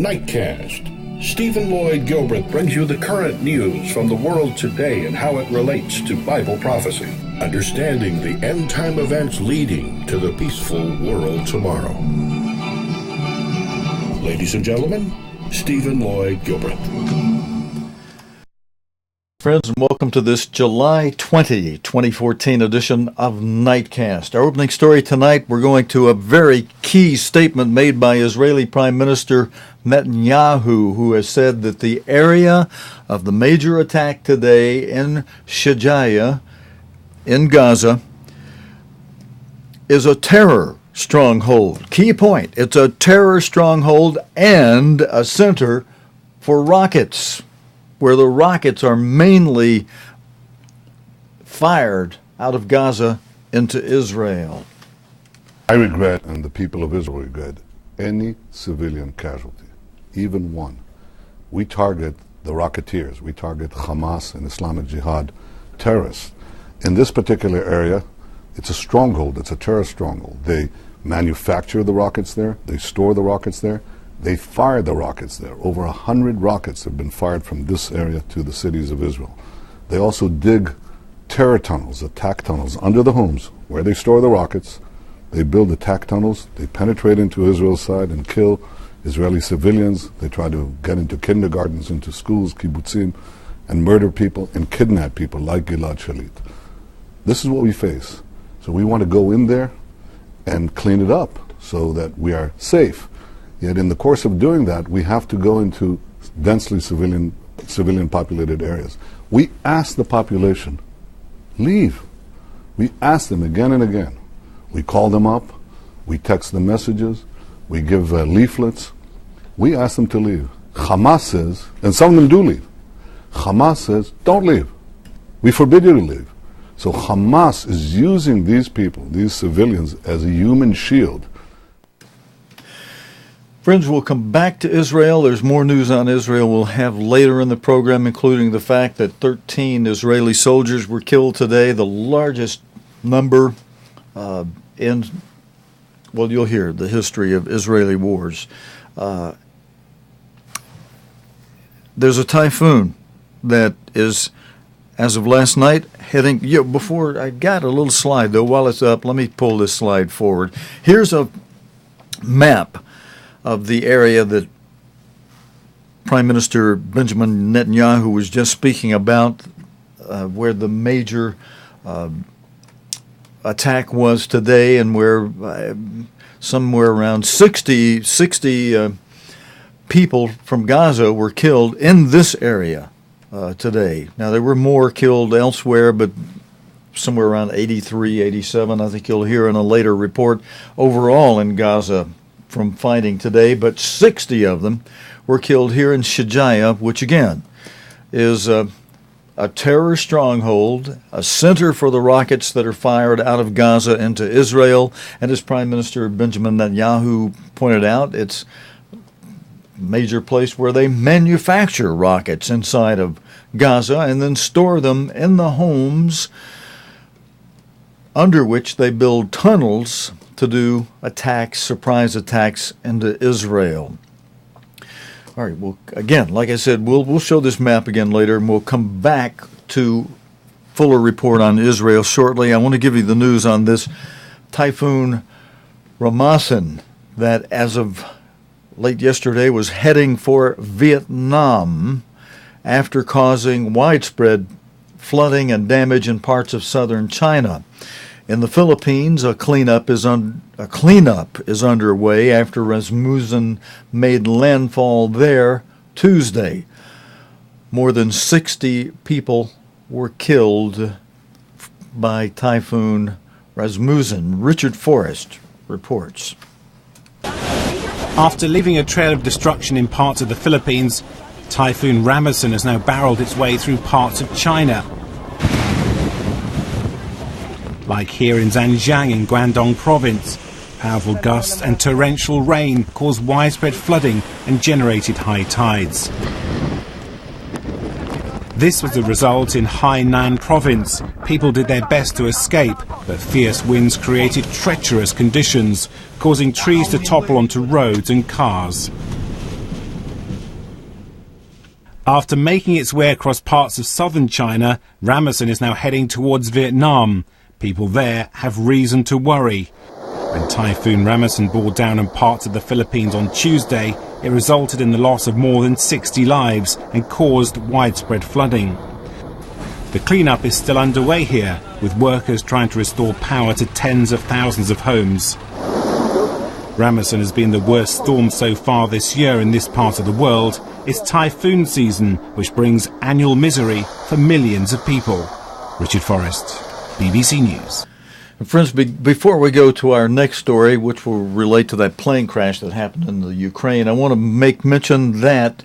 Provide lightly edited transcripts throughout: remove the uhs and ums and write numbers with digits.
Nightcast. Stephen Lloyd Gilbreth brings you the current news from the world today and how it relates to Bible prophecy. Understanding the end-time events leading to the peaceful world tomorrow. Ladies and gentlemen, Stephen Lloyd Gilbreth. Friends, and welcome to this July 20, 2014 edition of Nightcast. Our opening story tonight, we're going to a very key statement made by Israeli Prime Minister Netanyahu, who has said that the area of the major attack today in Shejaiya, in Gaza, is a terror stronghold. Key point, it's a terror stronghold and a center for rockets, where the rockets are mainly fired out of Gaza into Israel. I regret, and the people of Israel regret, any civilian casualty, even one. We target the rocketeers. We target Hamas and Islamic Jihad terrorists. In this particular area, it's a stronghold. It's a terrorist stronghold. They manufacture the rockets there. They store the rockets there. They fire the rockets there. Over 100 rockets have been fired from this area to the cities of Israel. They also dig terror tunnels, attack tunnels, under the homes where they store the rockets. They build attack tunnels. They penetrate into Israel's side and kill Israeli civilians. They try to get into kindergartens, into schools, kibbutzim, and murder people and kidnap people like Gilad Shalit. This is what we face. So we want to go in there and clean it up so that we are safe. Yet in the course of doing that, we have to go into densely civilian populated areas. We ask the population, leave. We ask them again and again. We call them up, we text them messages, we give leaflets. We ask them to leave. Hamas says, and some of them do leave. Hamas says, don't leave. We forbid you to leave. So Hamas is using these people, these civilians, as a human shield. Friends, we'll come back to Israel. There's more news on Israel we'll have later in the program, including the fact that 13 Israeli soldiers were killed today, the largest number in, well, you'll hear the history of Israeli wars. There's a typhoon that is, as of last night, heading, before I got a little slide, though, while it's up, let me pull this slide forward. Here's a map of the area that Prime Minister Benjamin Netanyahu was just speaking about, where the major attack was today, and where somewhere around 60 people from Gaza were killed in this area today. Now, there were more killed elsewhere, but somewhere around 83, 87, I think you'll hear in a later report, overall in Gaza from fighting today, but 60 of them were killed here in Shejaiya, which again is a terror stronghold, a center for the rockets that are fired out of Gaza into Israel. And as Prime Minister Benjamin Netanyahu pointed out, it's a major place where they manufacture rockets inside of Gaza and then store them in the homes under which they build tunnels to do attacks, surprise attacks into Israel. All right, well, again, like I said, we'll show this map again later, and we'll come back to fuller report on Israel shortly. I want to give you the news on this Typhoon Rammasun that, as of late yesterday, was heading for Vietnam after causing widespread flooding and damage in parts of southern China. In the Philippines, a cleanup is underway after Ramazan made landfall there Tuesday. More than 60 people were killed by Typhoon Ramazan. Richard Forrest reports. After leaving a trail of destruction in parts of the Philippines, Typhoon Rammasun has now barreled its way through parts of China. Like here in Zhanjiang in Guangdong province, powerful gusts and torrential rain caused widespread flooding and generated high tides. This was the result in Hainan province. People did their best to escape, but fierce winds created treacherous conditions, causing trees to topple onto roads and cars. After making its way across parts of southern China, Rammasun is now heading towards Vietnam. People there have reason to worry. When Typhoon Rammasun bore down on parts of the Philippines on Tuesday, it resulted in the loss of more than 60 lives and caused widespread flooding. The cleanup is still underway here, with workers trying to restore power to tens of thousands of homes. Rammasun has been the worst storm so far this year in this part of the world. It's typhoon season, which brings annual misery for millions of people. Richard Forrest, BBC News. Friends, before we go to our next story, which will relate to that plane crash that happened in the Ukraine, I want to make mention that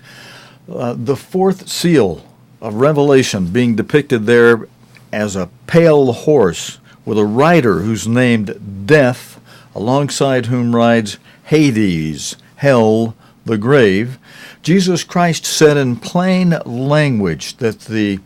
the fourth seal of Revelation being depicted there as a pale horse with a rider who's named Death, alongside whom rides Hades, hell, the grave. Jesus Christ said in plain language that the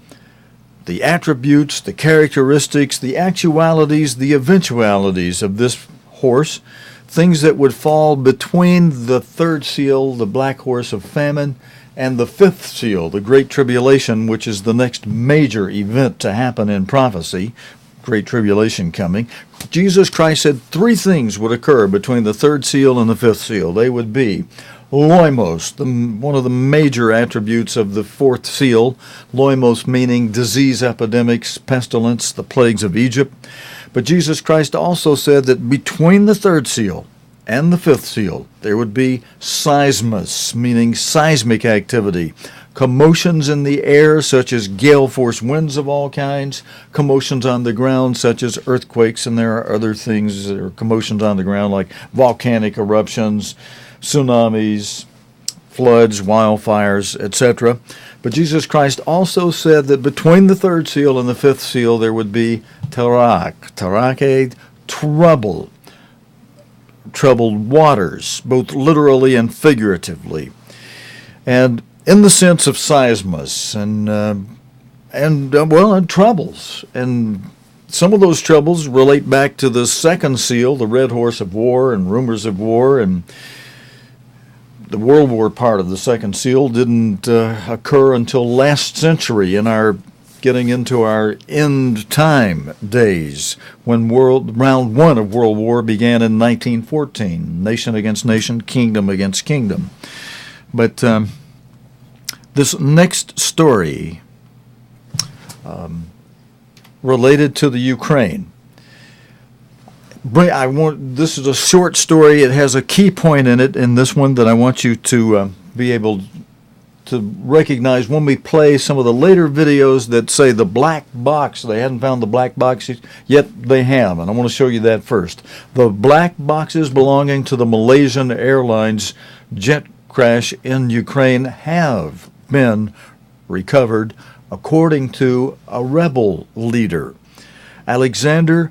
attributes, the characteristics, the actualities, the eventualities of this horse, things that would fall between the third seal, the black horse of famine, and the fifth seal, the Great Tribulation, which is the next major event to happen in prophecy, Great Tribulation coming. Jesus Christ said three things would occur between the third seal and the fifth seal. They would be Loimos, one of the major attributes of the fourth seal, Loimos meaning disease epidemics, pestilence, the plagues of Egypt. But Jesus Christ also said that between the third seal and the fifth seal, there would be seismos, meaning seismic activity, commotions in the air such as gale force winds of all kinds, commotions on the ground such as earthquakes, and there are other things that are commotions on the ground like volcanic eruptions, tsunamis, floods, wildfires, etc. But Jesus Christ also said that between the third seal and the fifth seal there would be tarake, troubled waters, both literally and figuratively. And in the sense of seismos and troubles. And some of those troubles relate back to the second seal, the red horse of war and rumors of war, and the World War part of the second seal didn't occur until last century in our getting into our end time days, when round one of World War began in 1914, nation against nation, kingdom against kingdom. But this next story related to the Ukraine. This is a short story. It has a key point in it, in this one, that I want you to be able to recognize when we play some of the later videos that say the black box. They hadn't found the black box yet. They have, and I want to show you that first. The black boxes belonging to the Malaysian Airlines jet crash in Ukraine have been recovered, according to a rebel leader. Alexander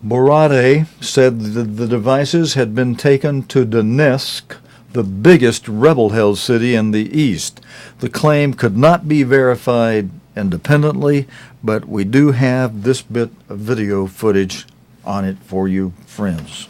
Borade said that the devices had been taken to Donetsk, the biggest rebel-held city in the east. The claim could not be verified independently, but we do have this bit of video footage on it for you, friends.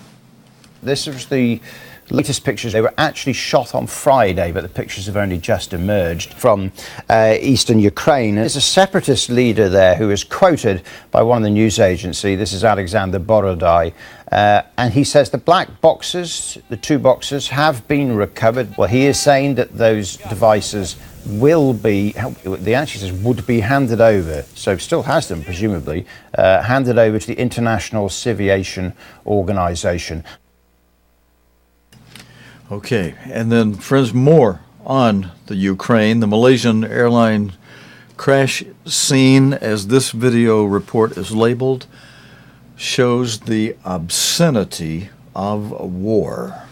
This was the latest pictures. They were actually shot on Friday, but the pictures have only just emerged from eastern Ukraine. There's a separatist leader there who is quoted by one of the news agencies. This is Alexander Borodai, and he says the black boxes, the two boxes, have been recovered. Well, he is saying that those devices will be, the answer says would be handed over, so still has them presumably, handed over to the International Civiation Organization. Okay, and then, friends, more on the Ukraine. The Malaysian Airline crash scene, as this video report is labeled, shows the obscenity of war.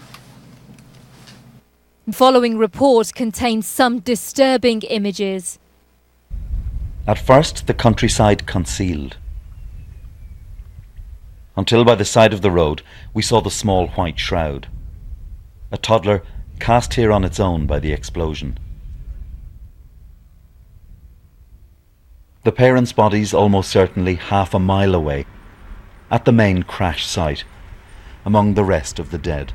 Following report contains some disturbing images. At first, the countryside concealed, until by the side of the road we saw the small white shroud. A toddler cast here on its own by the explosion. The parents' bodies almost certainly half a mile away, at the main crash site, among the rest of the dead.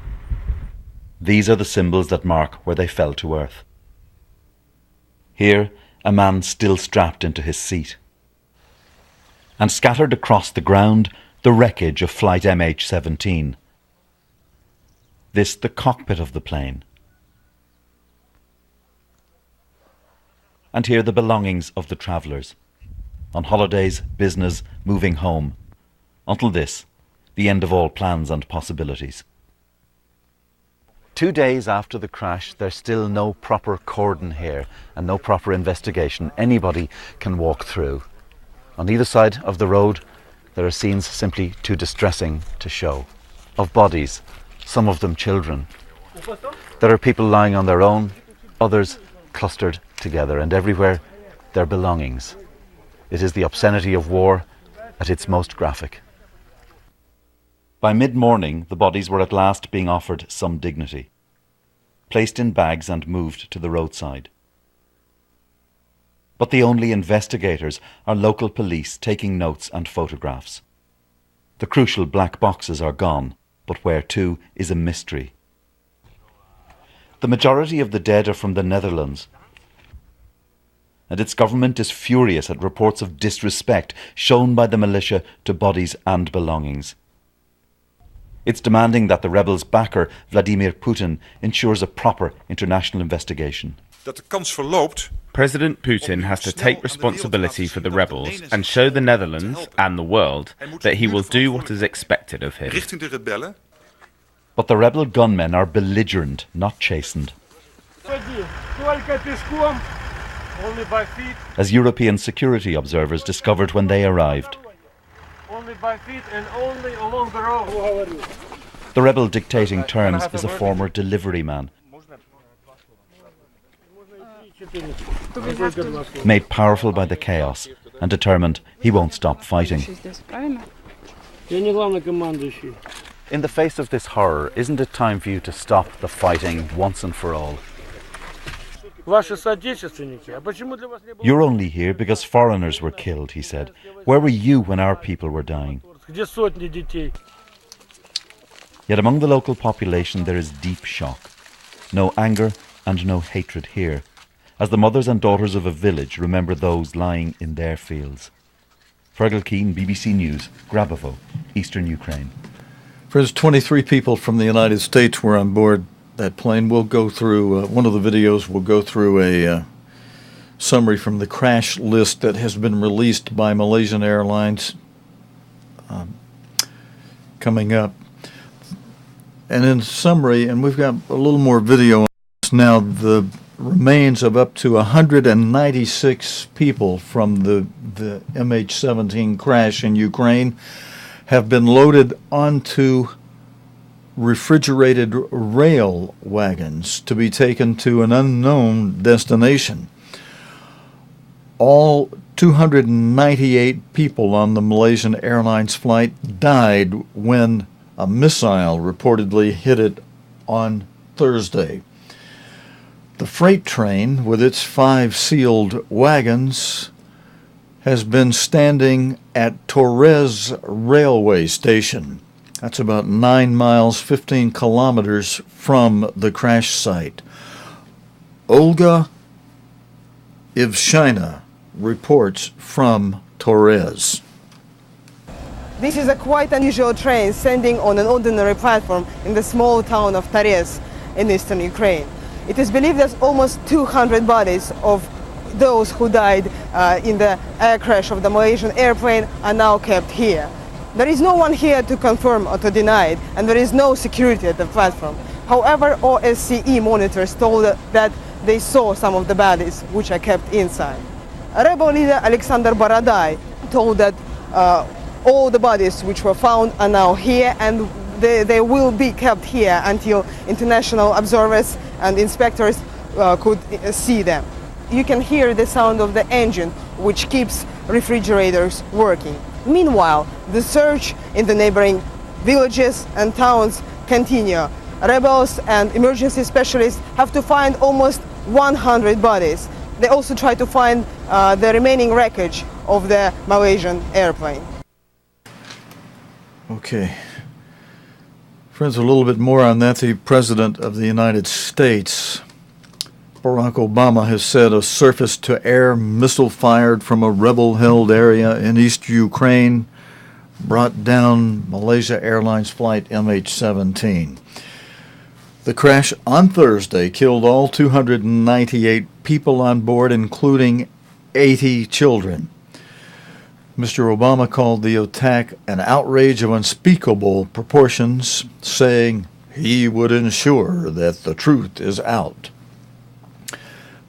These are the symbols that mark where they fell to earth. Here, a man still strapped into his seat. And scattered across the ground, the wreckage of flight MH17. This the cockpit of the plane. And here the belongings of the travellers. On holidays, business, moving home. Until this, the end of all plans and possibilities. 2 days after the crash, there's still no proper cordon here and no proper investigation anybody can walk through. On either side of the road, there are scenes simply too distressing to show. Of bodies, some of them children. There are people lying on their own, others clustered together, and everywhere their belongings. It is the obscenity of war at its most graphic. By mid-morning, the bodies were at last being offered some dignity, placed in bags and moved to the roadside. But the only investigators are local police taking notes and photographs. The crucial black boxes are gone, but where to is a mystery. The majority of the dead are from the Netherlands, and its government is furious at reports of disrespect shown by the militia to bodies and belongings. It's demanding that the rebels' backer, Vladimir Putin, ensures a proper international investigation. President Putin has to take responsibility for the rebels and show the Netherlands and the world that he will do what is expected of him. But the rebel gunmen are belligerent, not chastened. Only by feet. As European security observers discovered when they arrived. Only by feet and only along the road. The rebel dictating terms is a former delivery man, made powerful by the chaos and determined he won't stop fighting. In the face of this horror, isn't it time for you to stop the fighting once and for all? You're only here because foreigners were killed, he said. Where were you when our people were dying? Yet among the local population there is deep shock. No anger and no hatred here, as the mothers and daughters of a village remember those lying in their fields. Fergal Keane, BBC News, Grabovo, Eastern Ukraine. Friends, 23 people from the United States were on board that plane. We'll go through, one of the videos will go through a summary from the crash list that has been released by Malaysian Airlines coming up. And in summary, and we've got a little more video on this now, the remains of up to 196 people from the MH17 crash in Ukraine have been loaded onto refrigerated rail wagons to be taken to an unknown destination. All 298 people on the Malaysian Airlines flight died when a missile reportedly hit it on Thursday. The freight train, with its 5 sealed wagons, has been standing at Torres railway station. That's about 9 miles, 15 kilometers from the crash site. Olga Ivshina reports from Torres. This is a quite unusual train standing on an ordinary platform in the small town of Torres in eastern Ukraine. It is believed that almost 200 bodies of those who died in the air crash of the Malaysian airplane are now kept here. There is no one here to confirm or to deny it, and there is no security at the platform. However, OSCE monitors told that they saw some of the bodies which are kept inside. Rebel leader Alexander Baradai told that all the bodies which were found are now here, and they will be kept here until international observers and inspectors could see them. You can hear the sound of the engine which keeps refrigerators working. Meanwhile, the search in the neighboring villages and towns continue. Rebels and emergency specialists have to find almost 100 bodies. They also try to find the remaining wreckage of the Malaysian airplane. Okay. Friends, a little bit more on that. The President of the United States Barack Obama has said a surface-to-air missile fired from a rebel-held area in East Ukraine brought down Malaysia Airlines flight MH17. The crash on Thursday killed all 298 people on board, including 80 children. Mr. Obama called the attack an outrage of unspeakable proportions, saying he would ensure that the truth is out.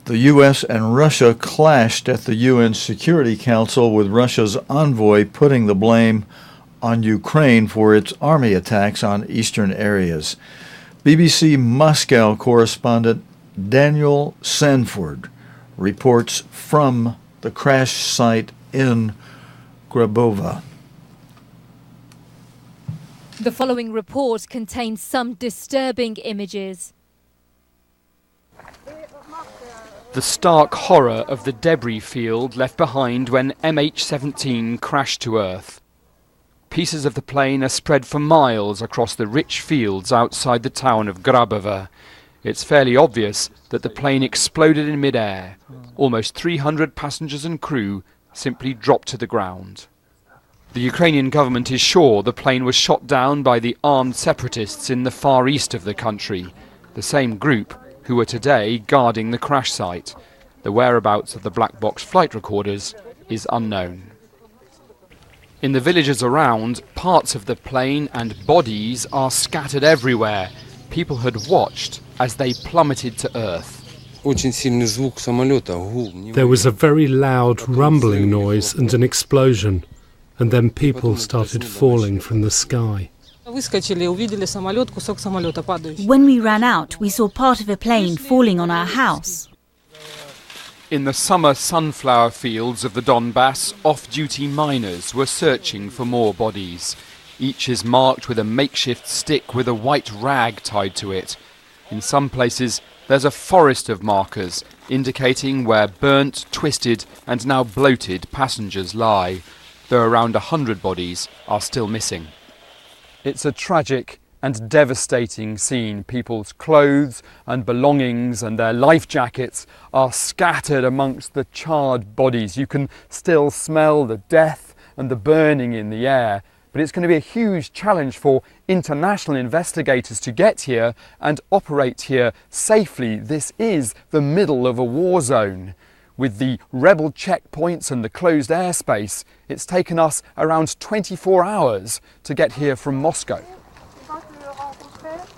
The U.S. and Russia clashed at the UN Security Council, with Russia's envoy putting the blame on Ukraine for its army attacks on eastern areas. BBC Moscow correspondent Daniel Sanford reports from the crash site in Grabova. The following report contains some disturbing images. The stark horror of the debris field left behind when MH17 crashed to earth. Pieces of the plane are spread for miles across the rich fields outside the town of Grabova. It's fairly obvious that the plane exploded in mid-air. Almost 300 passengers and crew simply dropped to the ground. The Ukrainian government is sure the plane was shot down by the armed separatists in the far east of the country, the same group who are today guarding the crash site. The whereabouts of the black box flight recorders is unknown. In the villages around, parts of the plane and bodies are scattered everywhere. People had watched as they plummeted to earth. There was a very loud rumbling noise and an explosion, and then people started falling from the sky. When we ran out, we saw part of a plane falling on our house. In the summer sunflower fields of the Donbass, off-duty miners were searching for more bodies. Each is marked with a makeshift stick with a white rag tied to it. In some places, there's a forest of markers indicating where burnt, twisted and now bloated passengers lie, though around 100 bodies are still missing. It's a tragic and devastating scene. People's clothes and belongings and their life jackets are scattered amongst the charred bodies. You can still smell the death and the burning in the air, but it's going to be a huge challenge for international investigators to get here and operate here safely. This is the middle of a war zone. With the rebel checkpoints and the closed airspace, it's taken us around 24 hours to get here from Moscow.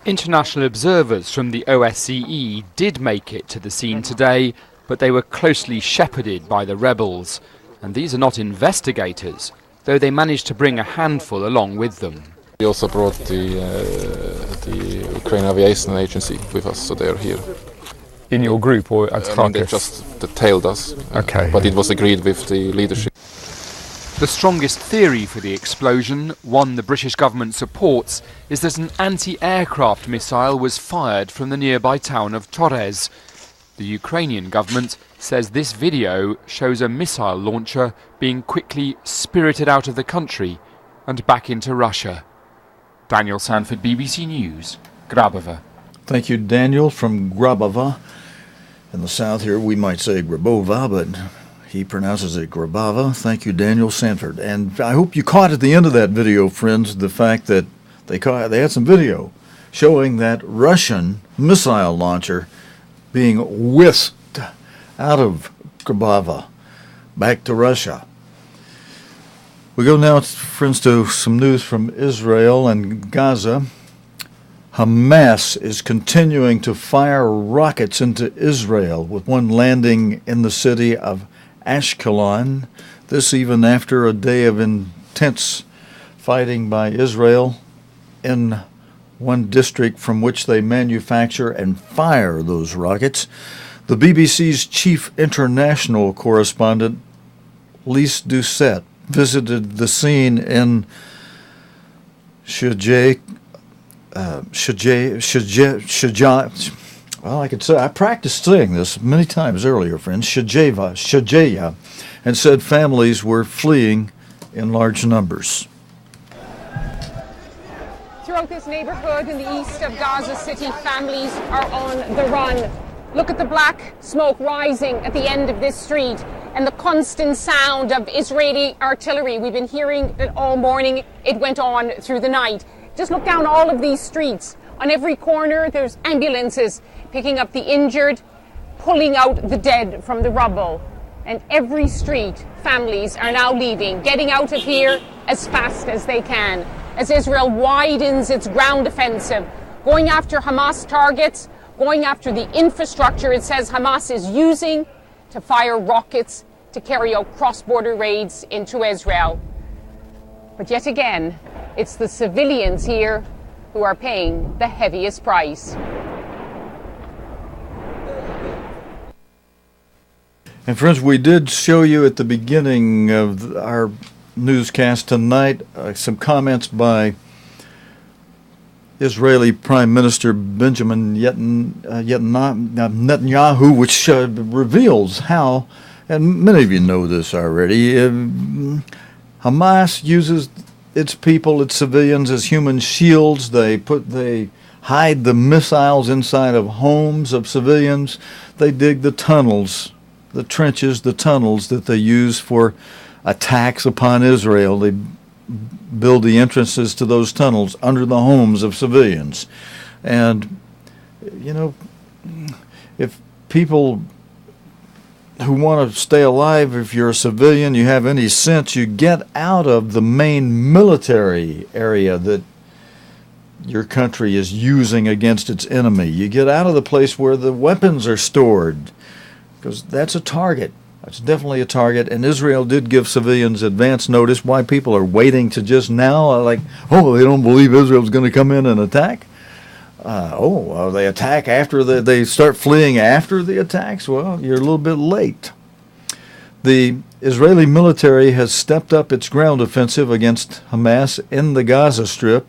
International observers from the OSCE did make it to the scene today, but they were closely shepherded by the rebels. And these are not investigators, though they managed to bring a handful along with them. We also brought the Ukrainian Aviation Agency with us, so they are here. In your group or at Kharkiv? They just detailed us, okay. But it was agreed with the leadership. The strongest theory for the explosion, one the British government supports, is that an anti-aircraft missile was fired from the nearby town of Torres. The Ukrainian government says this video shows a missile launcher being quickly spirited out of the country and back into Russia. Daniel Sanford, BBC News, Grabova. Thank you, Daniel, from Grabova. In the south here, we might say Grabova, but he pronounces it Grabova. Thank you, Daniel Sanford. And I hope you caught at the end of that video, friends, the fact that they had some video showing that Russian missile launcher being whisked out of Grabova back to Russia. We go now, friends, to some news from Israel and Gaza. Hamas is continuing to fire rockets into Israel, with one landing in the city of Ashkelon. This even after a day of intense fighting by Israel in one district from which they manufacture and fire those rockets. The BBC's chief international correspondent, Lise Doucette, visited the scene in Shejaiya. Well, I could say I practiced saying this many times earlier, friends. Shejaiya, and said families were fleeing in large numbers. Throughout this neighborhood in the east of Gaza City, families are on the run. Look at the black smoke rising at the end of this street and the constant sound of Israeli artillery. We've been hearing it all morning. It went on through the night. Just look down all of these streets. On every corner, there's ambulances picking up the injured, pulling out the dead from the rubble. And every street, families are now leaving, getting out of here as fast as they can, as Israel widens its ground offensive, going after Hamas targets, going after the infrastructure it says Hamas is using to fire rockets to carry out cross-border raids into Israel. But yet again, it's the civilians here who are paying the heaviest price. And friends, we did show you at the beginning of our newscast tonight some comments by Israeli Prime Minister Benjamin Netanyahu, which reveals how, and many of you know this already, Hamas uses its people, its civilians, as human shields. They hide the missiles inside of homes of civilians. They dig the tunnels, the trenches, the tunnels that they use for attacks upon Israel. They build the entrances to those tunnels under the homes of civilians. And, you know, if people who want to stay alive, if you're a civilian, you have any sense, you get out of the main military area that your country is using against its enemy. You get out of the place where the weapons are stored, because that's a target. It's definitely a target, and Israel did give civilians advance notice. Why people are waiting to just now, like, oh, they don't believe Israel's going to come in and attack? They attack after they start fleeing after the attacks? Well, you're a little bit late. The Israeli military has stepped up its ground offensive against Hamas in the Gaza Strip.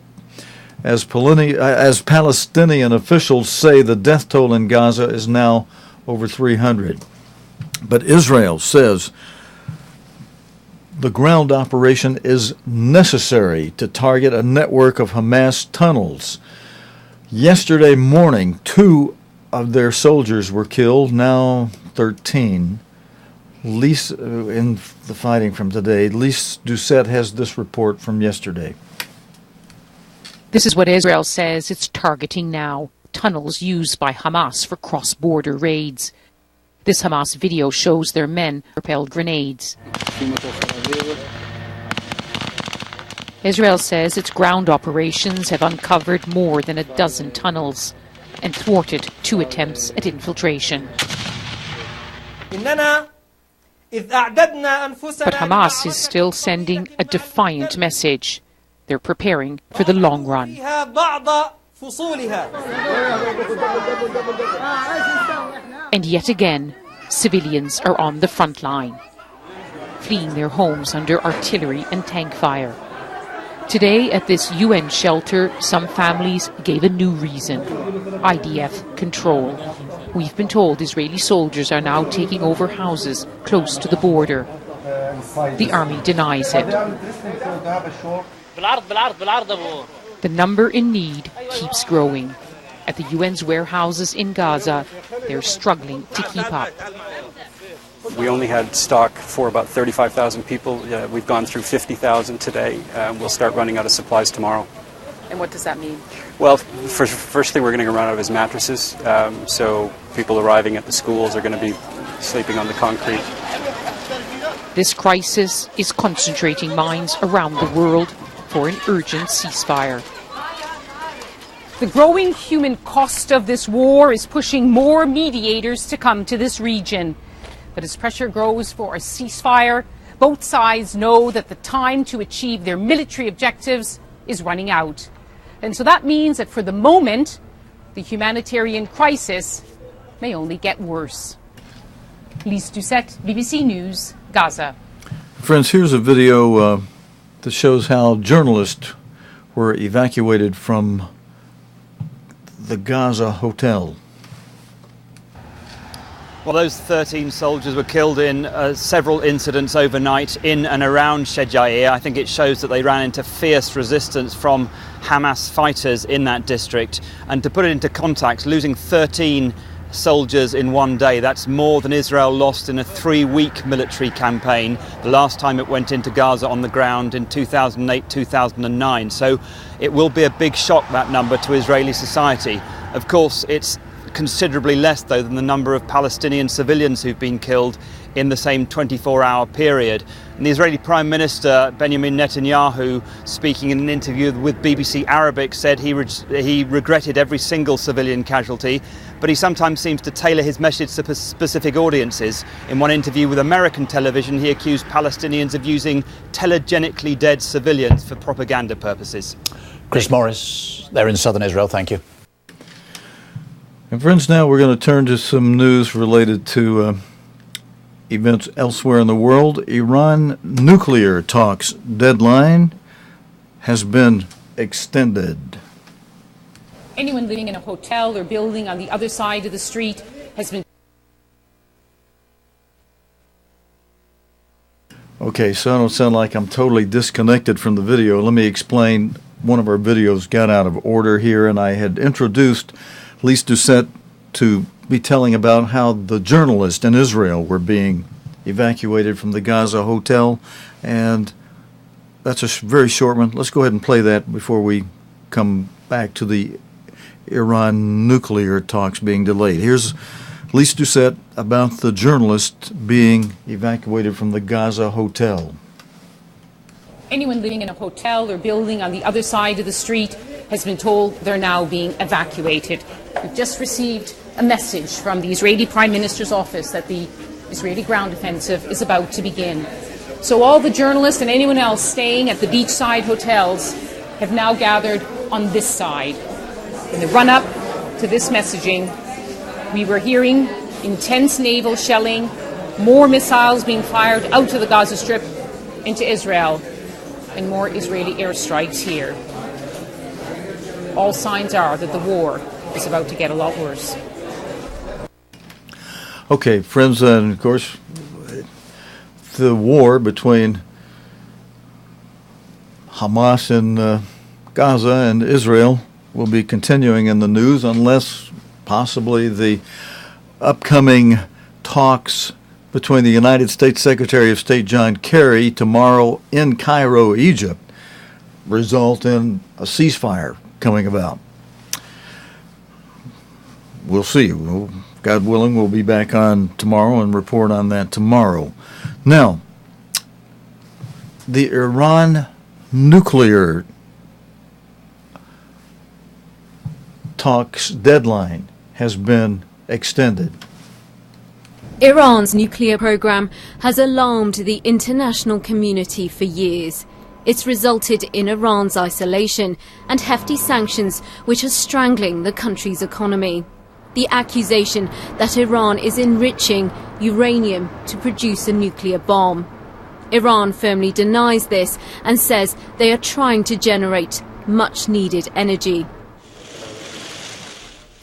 As Palestinian officials say, the death toll in Gaza is now over 300. But Israel says the ground operation is necessary to target a network of Hamas tunnels. Yesterday morning, 2 of their soldiers were killed, now 13. In the fighting from today, Lise Doucette has this report from yesterday. This is what Israel says it's targeting now, tunnels used by Hamas for cross-border raids. This Hamas video shows their men propelled grenades. Israel says its ground operations have uncovered more than a dozen tunnels and thwarted 2 attempts at infiltration. But Hamas is still sending a defiant message. They're preparing for the long run. And yet again, civilians are on the front line, fleeing their homes under artillery and tank fire. Today, at this UN shelter, some families gave a new reason: IDF control. We've been told Israeli soldiers are now taking over houses close to the border. The army denies it. The number in need keeps growing. At the UN's warehouses in Gaza, they're struggling to keep up. We only had stock for about 35,000 people. We've gone through 50,000 today. We'll start running out of supplies tomorrow. And what does that mean? Well, first thing we're going to run out of is mattresses. So people arriving at the schools are going to be sleeping on the concrete. This crisis is concentrating minds around the world for an urgent ceasefire. The growing human cost of this war is pushing more mediators to come to this region. But as pressure grows for a ceasefire, both sides know that the time to achieve their military objectives is running out. And so that means that for the moment, the humanitarian crisis may only get worse. Lise Doucette, BBC News, Gaza. Friends, here's a video that shows how journalists were evacuated from the Gaza hotel. Well, those 13 soldiers were killed in several incidents overnight in and around Shejaiya. I think it shows that they ran into fierce resistance from Hamas fighters in that district. And to put it into context, losing 13 soldiers in one day. That's more than Israel lost in a 3-week military campaign, the last time it went into Gaza on the ground in 2008-2009. So it will be a big shock, that number, to Israeli society. Of course, it's considerably less, though, than the number of Palestinian civilians who've been killed in the same 24-hour period. And the Israeli Prime Minister Benjamin Netanyahu, speaking in an interview with BBC Arabic, said he regretted every single civilian casualty, but he sometimes seems to tailor his message to specific audiences. In one interview with American television, he accused Palestinians of using telegenically dead civilians for propaganda purposes. Chris Morris, there in southern Israel, thank you. And friends, now we're going to turn to some news related to events elsewhere in the world. Iran nuclear talks deadline has been extended. Anyone living in a hotel or building on the other side of the street has been... Okay, so I don't sound like I'm totally disconnected from the video. Let me explain. One of our videos got out of order here, and I had introduced Lise Doucette to be telling about how the journalists in Israel were being evacuated from the Gaza hotel, and that's a very short one. Let's go ahead and play that before we come back to the Iran nuclear talks being delayed. Here's Lise Doucette about the journalists being evacuated from the Gaza hotel. Anyone living in a hotel or building on the other side of the street has been told they're now being evacuated. We've just received a message from the Israeli Prime Minister's office that the Israeli ground offensive is about to begin. So all the journalists and anyone else staying at the beachside hotels have now gathered on this side. In the run-up to this messaging, we were hearing intense naval shelling, more missiles being fired out of the Gaza Strip into Israel, and more Israeli airstrikes here. All signs are that the war is about to get a lot worse. Okay, friends, and of course, the war between Hamas in Gaza and Israel will be continuing in the news unless possibly the upcoming talks between the United States Secretary of State John Kerry tomorrow in Cairo, Egypt, result in a ceasefire coming about. We'll see. God willing, we'll be back on tomorrow and report on that tomorrow. Now, the Iran nuclear talks deadline has been extended. Iran's nuclear program has alarmed the international community for years. It's resulted in Iran's isolation and hefty sanctions which are strangling the country's economy. The accusation that Iran is enriching uranium to produce a nuclear bomb. Iran firmly denies this and says they are trying to generate much-needed energy.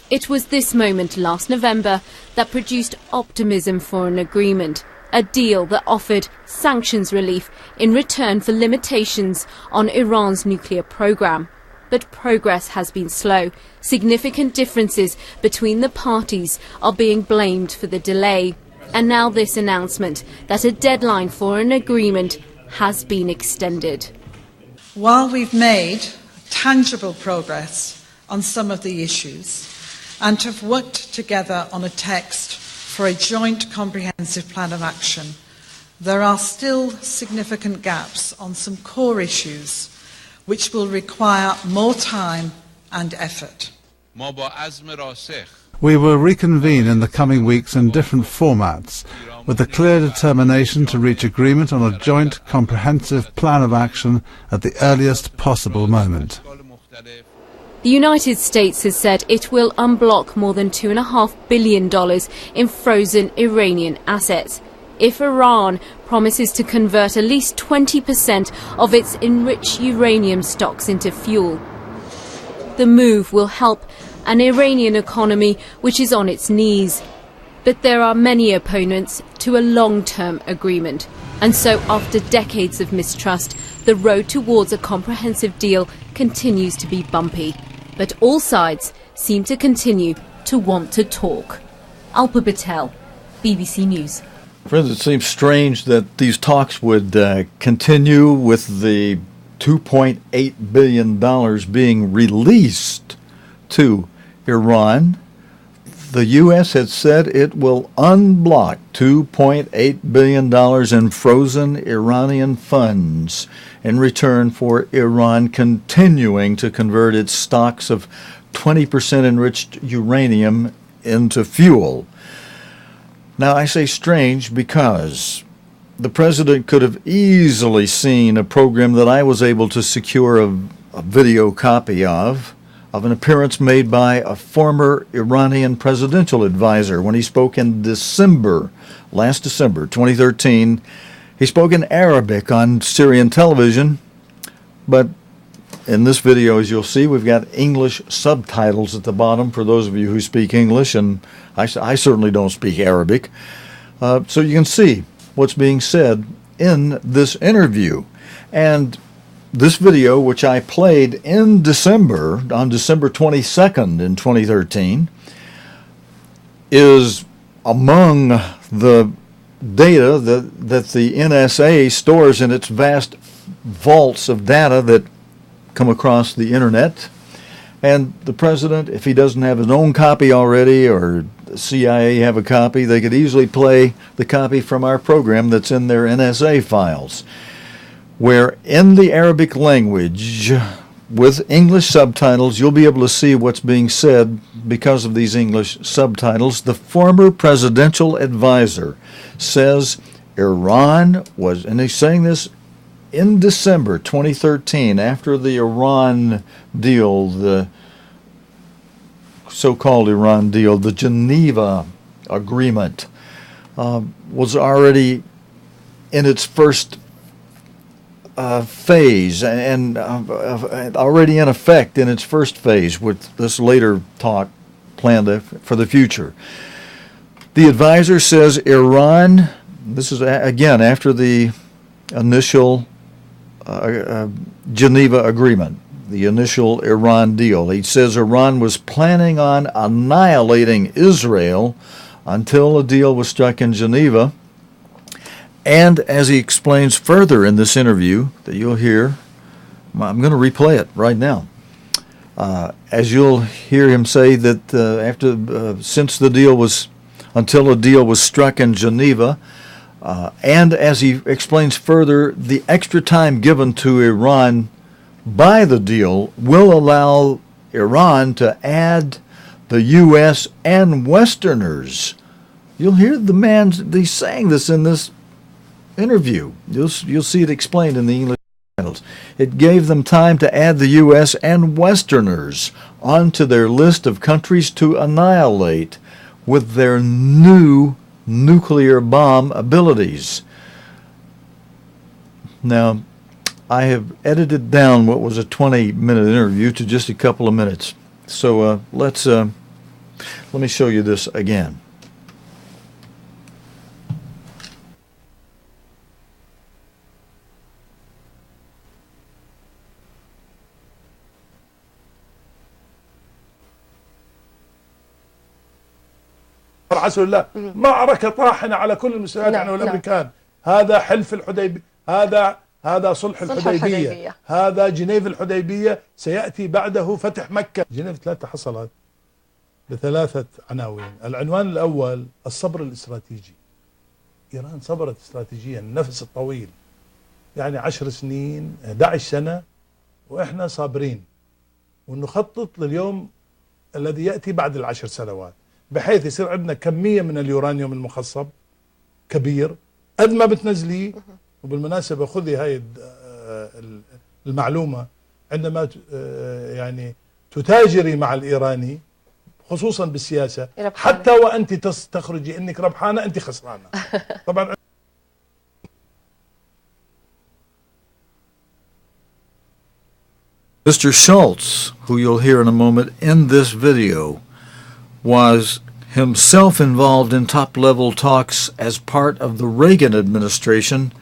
It was this moment last November that produced optimism for an agreement, a deal that offered sanctions relief in return for limitations on Iran's nuclear program. But progress has been slow. Significant differences between the parties are being blamed for the delay. And now this announcement that a deadline for an agreement has been extended. While we've made tangible progress on some of the issues and have worked together on a text for a joint comprehensive plan of action, there are still significant gaps on some core issues which will require more time and effort. We will reconvene in the coming weeks in different formats with a clear determination to reach agreement on a joint comprehensive plan of action at the earliest possible moment. The United States has said it will unblock more than $2.5 billion in frozen Iranian assets if Iran promises to convert at least 20% of its enriched uranium stocks into fuel. The move will help an Iranian economy which is on its knees. But there are many opponents to a long-term agreement. And so after decades of mistrust, the road towards a comprehensive deal continues to be bumpy. But all sides seem to continue to want to talk. Alpa Patel, BBC News. Friends, it seems strange that these talks would continue with the $2.8 billion being released to Iran. The U.S. had said it will unblock $2.8 billion in frozen Iranian funds in return for Iran continuing to convert its stocks of 20% enriched uranium into fuel. Now, I say strange because the president could have easily seen a program that I was able to secure a video copy of an appearance made by a former Iranian presidential advisor when he spoke in last December 2013. He spoke in Arabic on Syrian television, but in this video, as you'll see, we've got English subtitles at the bottom for those of you who speak English, and I certainly don't speak Arabic. So you can see what's being said in this interview. And this video, which I played in December, on December 22nd in 2013, is among the data that the NSA stores in its vast vaults of data that come across the internet. And the president, if he doesn't have his own copy already, or the CIA have a copy, they could easily play the copy from our program that's in their NSA files, where in the Arabic language, with English subtitles, you'll be able to see what's being said because of these English subtitles. The former presidential advisor says Iran was, and he's saying this in December 2013, after the Iran deal, the so-called Iran deal, the Geneva Agreement, was already in its first phase and already in effect in its first phase, with this later talk planned for the future. The advisor says Iran, this is again after the initial Geneva Agreement, the initial Iran deal. He says Iran was planning on annihilating Israel until a deal was struck in Geneva. And as he explains further in this interview that you'll hear, I'm going to replay it right now. As you'll hear him say that until a deal was struck in Geneva, and as he explains further, the extra time given to Iran by the deal will allow Iran to add the U.S. and Westerners. You'll hear the man, he's saying this in this interview. You'll see it explained in the English titles. It gave them time to add the U.S. and Westerners onto their list of countries to annihilate with their new nuclear bomb abilities. Now, I have edited down what was a 20-minute interview to just a couple of minutes. So let me show you this again. عسى الله معركة طاحنة على كل المستويات نحن والأمريكان. هذا حلف الحديبية، هذا صلح الحديبية، هذا جنيف الحديبية، سيأتي بعده فتح مكة. جنيف 3 حصلت ب3 عناوين. العنوان الأول الصبر الاستراتيجي. إيران صبرت استراتيجيا النفس الطويل، يعني 10 سنين 11 سنة وإحنا صابرين ونخطط لليوم الذي يأتي بعد ال10 سنوات، بحيث يصير عندنا كمية من اليورانيوم المخصب كبير قد ما بتنزليه. وبالمناسبة خذي هاي المعلومة، عندما يعني تتاجري مع الإيراني خصوصا بالسياسة، حتى وأنت تخرجي إنك ربحانة أنت خسرانة. طبعا Mr. Schultz, who you'll hear in a moment in this video, was himself involved in top-level talks as part of the Reagan administration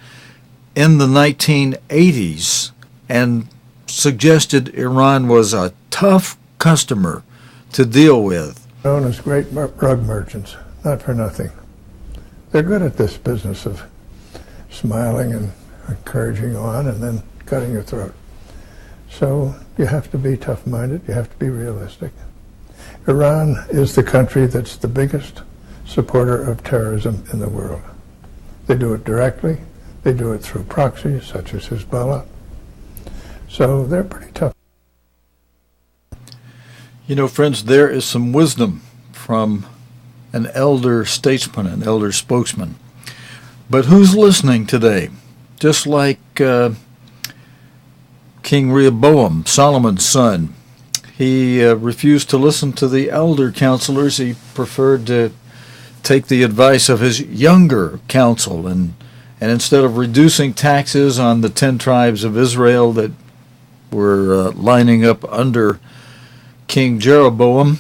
in the 1980s and suggested Iran was a tough customer to deal with. Known as great drug merchants. not for nothing. They're good at this business of smiling and encouraging on and then cutting your throat. So you have to be tough-minded, you have to be realistic. Iran is the country that's the biggest supporter of terrorism in the world. They do it directly, they do it through proxies such as Hezbollah. So they're pretty tough. You know, friends, there is some wisdom from an elder statesman, an elder spokesman. But who's listening today? Just like King Rehoboam, Solomon's son, he refused to listen to the elder counselors. He preferred to take the advice of his younger counsel, and instead of reducing taxes on the 10 tribes of Israel that were lining up under King Jeroboam,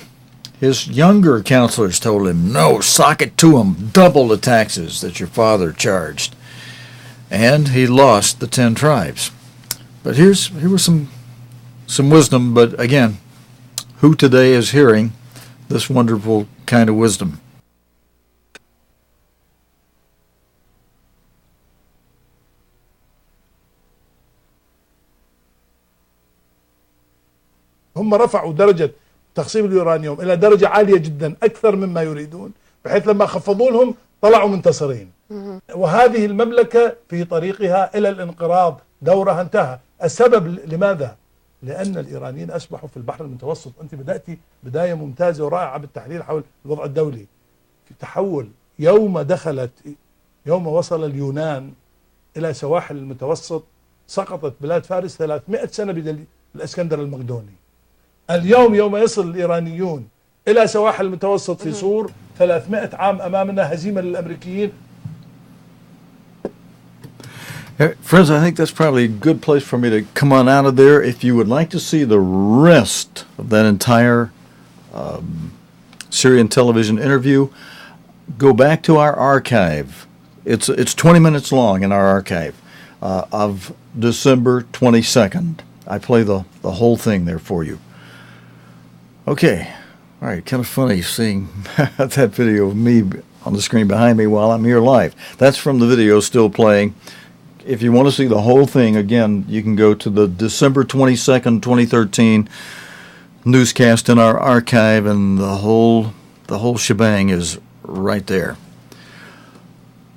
his younger counselors told him, no, sock it to him, double the taxes that your father charged. And he lost the 10 tribes. But here was some wisdom, but again, who today is hearing this wonderful kind of wisdom? هم رفعوا درجة تقسيم اليورانيوم إلى درجة عالية جدا أكثر مما يريدون، بحيث لما خفضوا لهم طلعوا منتصرين. وهذه المملكة في طريقها إلى الانقراض، دورها انتهى. السبب لماذا؟ لأن الإيرانيين أصبحوا في البحر المتوسط. أنت بدأتي بداية ممتازة ورائعة بالتحليل حول الوضع الدولي. في تحول يوم وصل اليونان إلى سواحل المتوسط سقطت بلاد فارس 300 سنة بيد الإسكندر المقدوني. اليوم يوم يصل الإيرانيون إلى سواحل المتوسط في صور 300 عام أمامنا هزيمة للأمريكيين. Friends, I think that's probably a good place for me to come on out of there. If you would like to see the rest of that entire Syrian television interview, go back to our archive. It's 20 minutes long in our archive of December 22nd. I play the whole thing there for you. Okay. All right, kind of funny seeing that video of me on the screen behind me while I'm here live. That's from the video still playing. If you want to see the whole thing, again, you can go to the December 22nd, 2013 newscast in our archive, and the whole shebang is right there.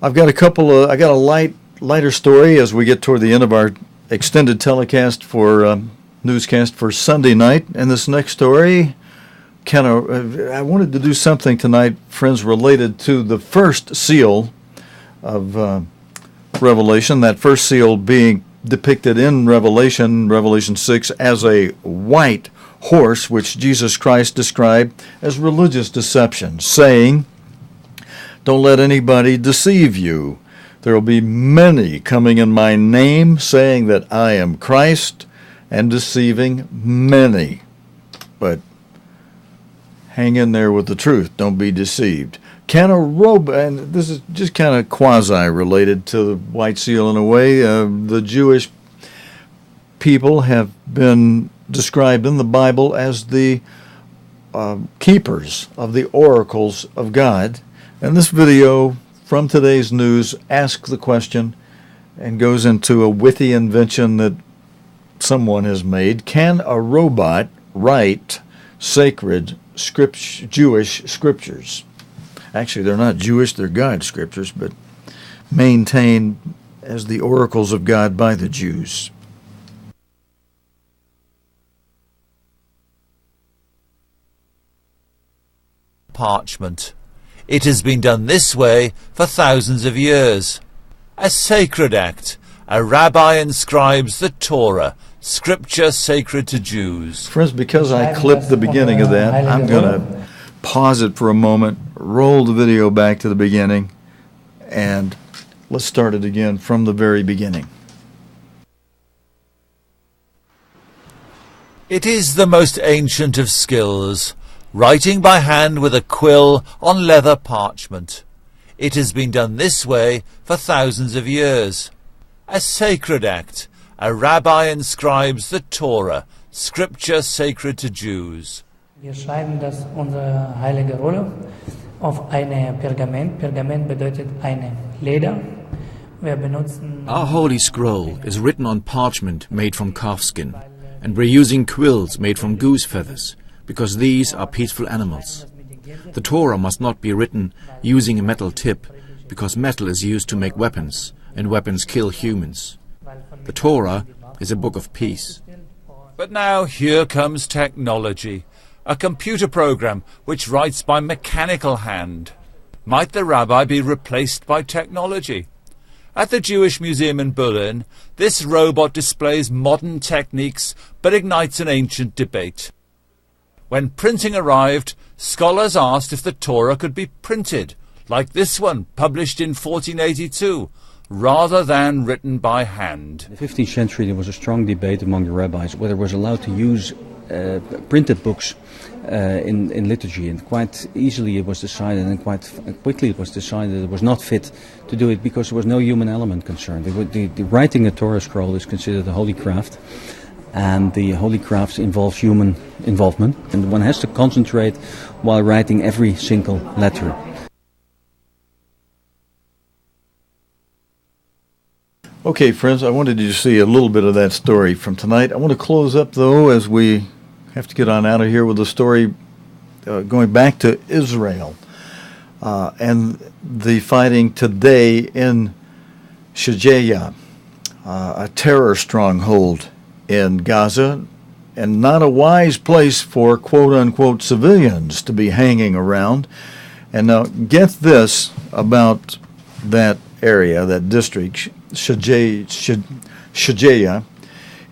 I've got a lighter story as we get toward the end of our extended telecast for newscast for Sunday night. And this next story, I wanted to do something tonight, friends, related to the first seal of Revelation, that first seal being depicted in Revelation 6 as a white horse, which Jesus Christ described as religious deception, saying, don't let anybody deceive you. There will be many coming in my name, saying that I am Christ, and deceiving many. But hang in there with the truth. Don't be deceived. Can a robot, and this is just kind of quasi-related to the white seal in a way, the Jewish people have been described in the Bible as the keepers of the oracles of God. And this video from today's news asks the question and goes into a witty invention that someone has made. Can a robot write sacred Jewish scriptures? Actually, they're not Jewish, they're God's scriptures, but maintained as the oracles of God by the Jews. Parchment. It has been done this way for thousands of years. A sacred act. A rabbi inscribes the Torah, scripture sacred to Jews. Friends, because I clipped the beginning of that, I'm going to pause it for a moment, roll the video back to the beginning, and let's start it again from the very beginning. It is the most ancient of skills, writing by hand with a quill on leather parchment. It has been done this way for thousands of years. A sacred act. A rabbi inscribes the Torah, scripture sacred to Jews. Wir schreiben das unsere heilige Rolle auf eine Pergament. Pergament bedeutet eine Leder. Wir benutzen Our holy scroll is written on parchment made from calfskin, and we're using quills made from goose feathers, because these are peaceful animals. The Torah must not be written using a metal tip, because metal is used to make weapons, and weapons kill humans. The Torah is a book of peace. But now here comes technology, a computer program which writes by mechanical hand. Might the rabbi be replaced by technology? At the Jewish Museum in Berlin, this robot displays modern techniques but ignites an ancient debate. When printing arrived, scholars asked if the Torah could be printed, like this one published in 1482, rather than written by hand. In the 15th century there was a strong debate among the rabbis whether it was allowed to use printed books in liturgy, and quite easily it was decided, and quite quickly it was decided that it was not fit to do it because there was no human element concerned. The writing a Torah scroll is considered a holy craft, and the holy craft involves human involvement, and one has to concentrate while writing every single letter. Okay, friends, I wanted you to see a little bit of that story from tonight. I want to close up, though, as we have to get on out of here with a story going back to Israel and the fighting today in Shejaiya, a terror stronghold in Gaza, and not a wise place for quote-unquote civilians to be hanging around. And now get this about that area, that district, Shejaiya.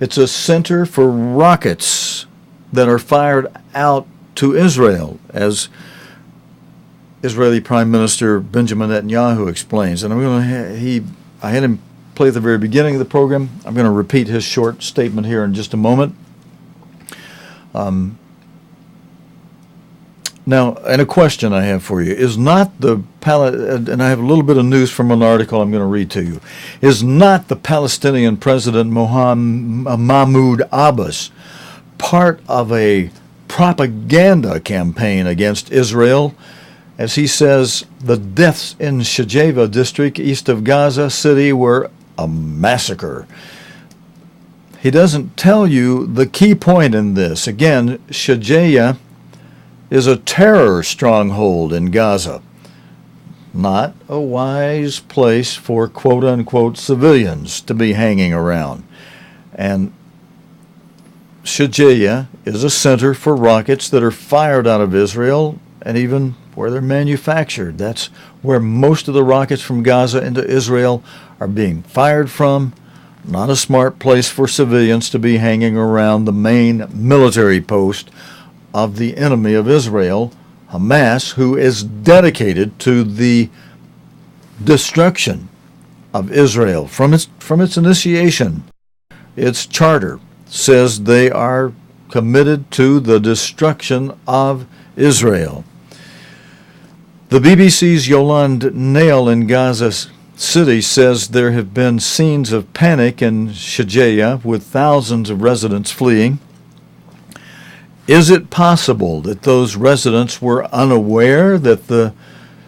It's a center for rockets that are fired out to Israel, as Israeli Prime Minister Benjamin Netanyahu explains. And I had him play at the very beginning of the program. I'm going to repeat his short statement here in just a moment. Now, and a question I have for you, is not the and I have a little bit of news from an article I'm going to read to you, is not the Palestinian President Mahmoud Abbas part of a propaganda campaign against Israel? As he says, the deaths in Shejaiya district east of Gaza City were a massacre. He doesn't tell you the key point in this. Again, Shejaiya is a terror stronghold in Gaza, not a wise place for quote-unquote civilians to be hanging around. And Shejaiya is a center for rockets that are fired out of Israel and even where they're manufactured. That's where most of the rockets from Gaza into Israel are being fired from. Not a smart place for civilians to be hanging around the main military post of the enemy of Israel, Hamas, who is dedicated to the destruction of Israel from its initiation. Its charter says they are committed to the destruction of Israel. The BBC's Yolande Nail in Gaza City says there have been scenes of panic in Shejaiya with thousands of residents fleeing. Is it possible that those residents were unaware that the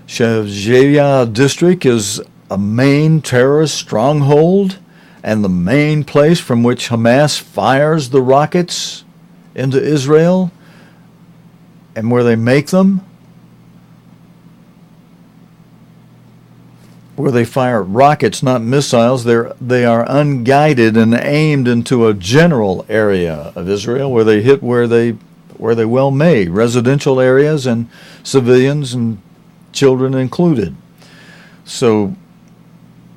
Shejaiya district is a main terrorist stronghold and the main place from which Hamas fires the rockets into Israel and where they make them? Where they fire rockets, not missiles. They are unguided and aimed into a general area of Israel where they hit where they well may, residential areas and civilians and children included. So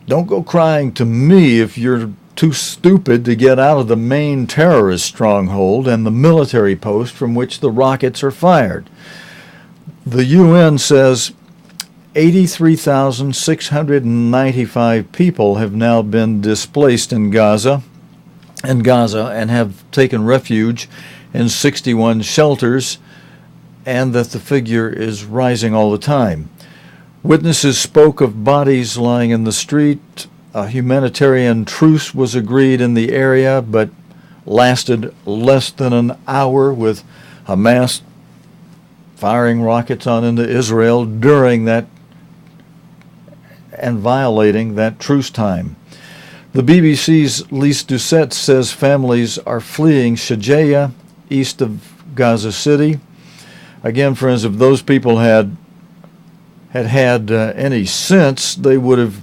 don't go crying to me if you're too stupid to get out of the main terrorist stronghold and the military post from which the rockets are fired. The UN says 83,695 people have now been displaced in Gaza and have taken refuge in 61 shelters, and that the figure is rising all the time. Witnesses spoke of bodies lying in the street. A humanitarian truce was agreed in the area, but lasted less than an hour, with Hamas firing rockets on into Israel during that and violating that truce time. The BBC's Lise Doucette says families are fleeing Shejaiya, east of Gaza City. Again, friends, if those people had any sense, they would have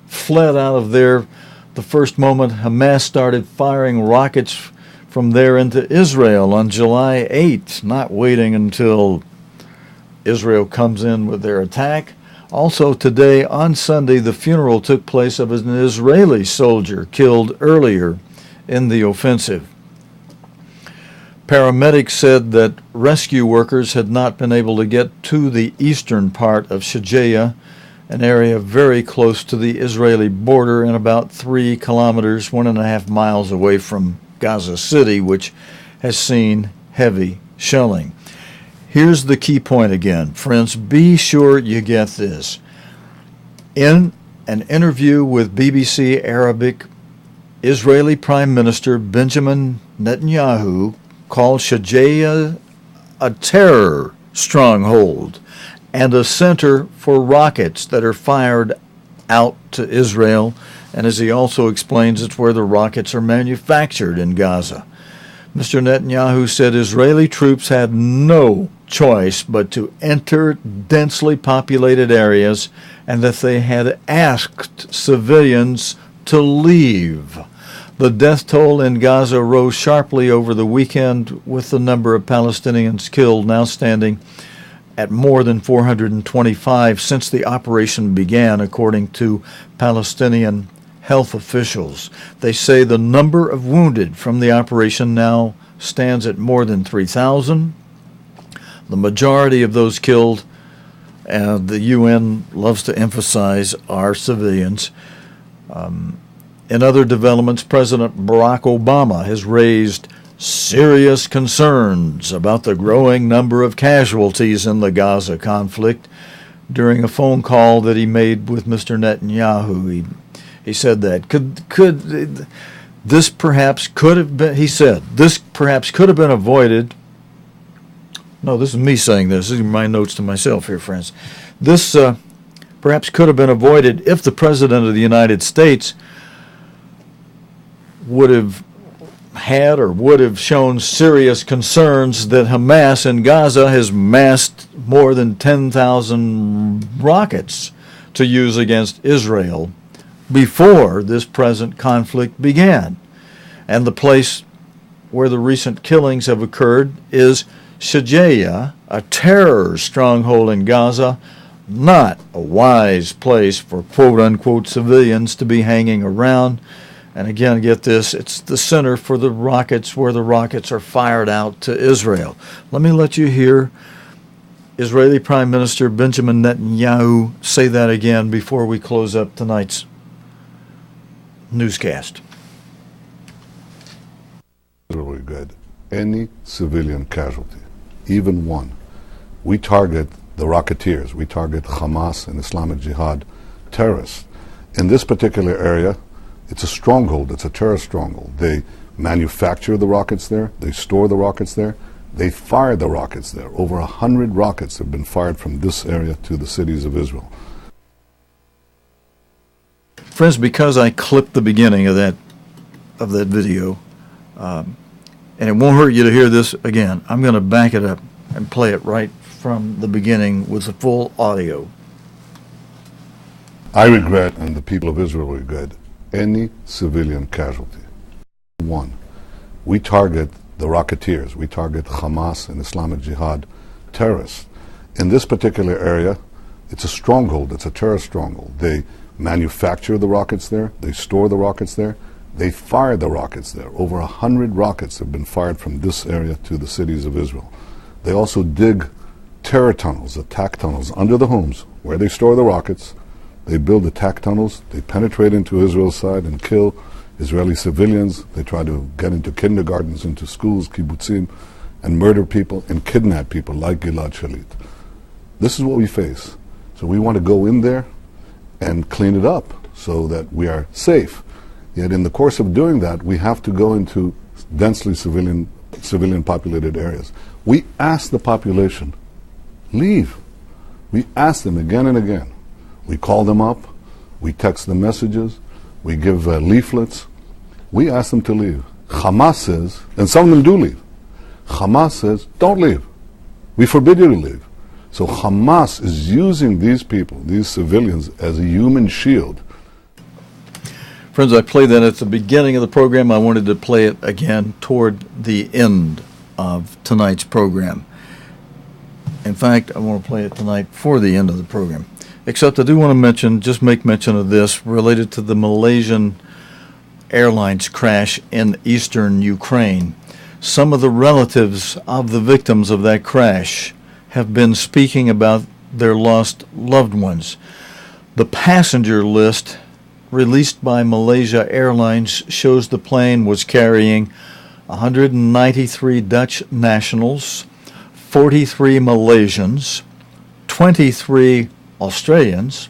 fled out of there the first moment Hamas started firing rockets from there into Israel on July 8th, not waiting until Israel comes in with their attack. Also today, on Sunday, the funeral took place of an Israeli soldier killed earlier in the offensive. Paramedics said that rescue workers had not been able to get to the eastern part of Shejaiya, an area very close to the Israeli border and about 3 kilometers, 1.5 miles away from Gaza City, which has seen heavy shelling. Here's the key point again, friends. Be sure you get this. In an interview with BBC Arabic, Israeli Prime Minister Benjamin Netanyahu called Shejaiya a terror stronghold and a center for rockets that are fired out to Israel. And as he also explains, it's where the rockets are manufactured in Gaza. Mr. Netanyahu said Israeli troops had no choice but to enter densely populated areas and that they had asked civilians to leave. The death toll in Gaza rose sharply over the weekend, with the number of Palestinians killed now standing at more than 425 since the operation began, according to Palestinian health officials. They say the number of wounded from the operation now stands at more than 3,000. The majority of those killed, and the UN loves to emphasize, are civilians. In other developments, President Barack Obama has raised serious concerns about the growing number of casualties in the Gaza conflict during a phone call that he made with Mr. Netanyahu. He said that this perhaps could have been, he said, this perhaps could have been avoided. No, this is me saying this. These are my notes to myself here, friends. This perhaps could have been avoided if the President of the United States would have had or would have shown serious concerns that Hamas in Gaza has massed more than 10,000 rockets to use against Israel before this present conflict began. And the place where the recent killings have occurred is Shejaiya, a terror stronghold in Gaza, not a wise place for quote-unquote civilians to be hanging around. And again, get this, it's the center for the rockets, where the rockets are fired out to Israel. Let me let you hear Israeli Prime Minister Benjamin Netanyahu say that again before we close up tonight's newscast. Really good. Any civilian casualty, even one, we target the rocketeers, we target Hamas and Islamic Jihad terrorists. In this particular area, it's a stronghold, it's a terrorist stronghold. They manufacture the rockets there, they store the rockets there, they fire the rockets there. Over 100 rockets have been fired from this area to the cities of Israel. Friends, because I clipped the beginning of that video, and it won't hurt you to hear this again, I'm going to back it up and play it right from the beginning with the full audio. I regret, and the people of Israel regret, any civilian casualty. One, we target the rocketeers, we target Hamas and Islamic Jihad terrorists. In this particular area, it's a stronghold, it's a terrorist stronghold. They manufacture the rockets there, they store the rockets there, they fire the rockets there. Over 100 rockets have been fired from this area to the cities of Israel. They also dig terror tunnels, attack tunnels under the homes where they store the rockets. They build attack tunnels, they penetrate into Israel's side and kill Israeli civilians. They try to get into kindergartens, into schools, kibbutzim, and murder people and kidnap people like Gilad Shalit. This is what we face. So we want to go in there and clean it up so that we are safe. Yet in the course of doing that, we have to go into densely civilian populated areas. We ask the population Leave. We ask them again and again. We call them up. We text them messages. We give leaflets. We ask them to leave. Hamas says, and some of them do leave. Hamas says, don't leave. We forbid you to leave. So Hamas is using these people, these civilians, as a human shield. Friends, I played that at the beginning of the program. I wanted to play it again toward the end of tonight's program. In fact, I want to play it tonight for the end of the program. Except I do want to mention, just make mention of this, related to the Malaysian Airlines crash in eastern Ukraine. Some of the relatives of the victims of that crash have been speaking about their lost loved ones. The passenger list released by Malaysia Airlines shows the plane was carrying 193 Dutch nationals, 43 Malaysians, 23 Australians,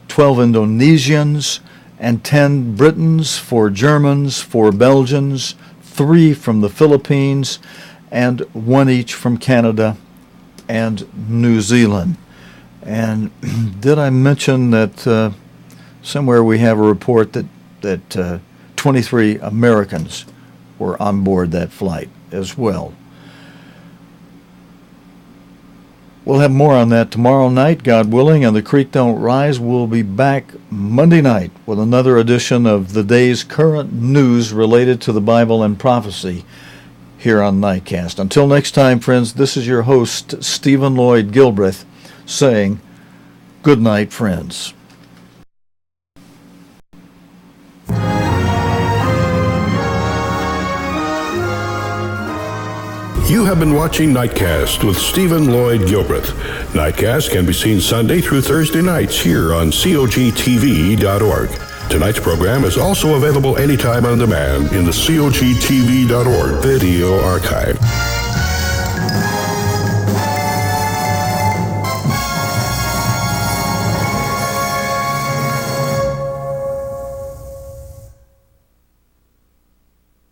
12 Indonesians, and 10 Britons, 4 Germans, 4 Belgians, 3 from the Philippines, and 1 each from Canada and New Zealand. And did I mention that somewhere we have a report that 23 Americans were on board that flight as well? We'll have more on that tomorrow night, God willing, and the Creek Don't Rise. We'll be back Monday night with another edition of the day's current news related to the Bible and prophecy here on Nightcast. Until next time, friends, this is your host, Stephen Lloyd Gilbreth, saying good night, friends. You have been watching Nightcast with Stephen Lloyd Gilbreth. Nightcast can be seen Sunday through Thursday nights here on cogtv.org. Tonight's program is also available anytime on demand in the cogtv.org video archive.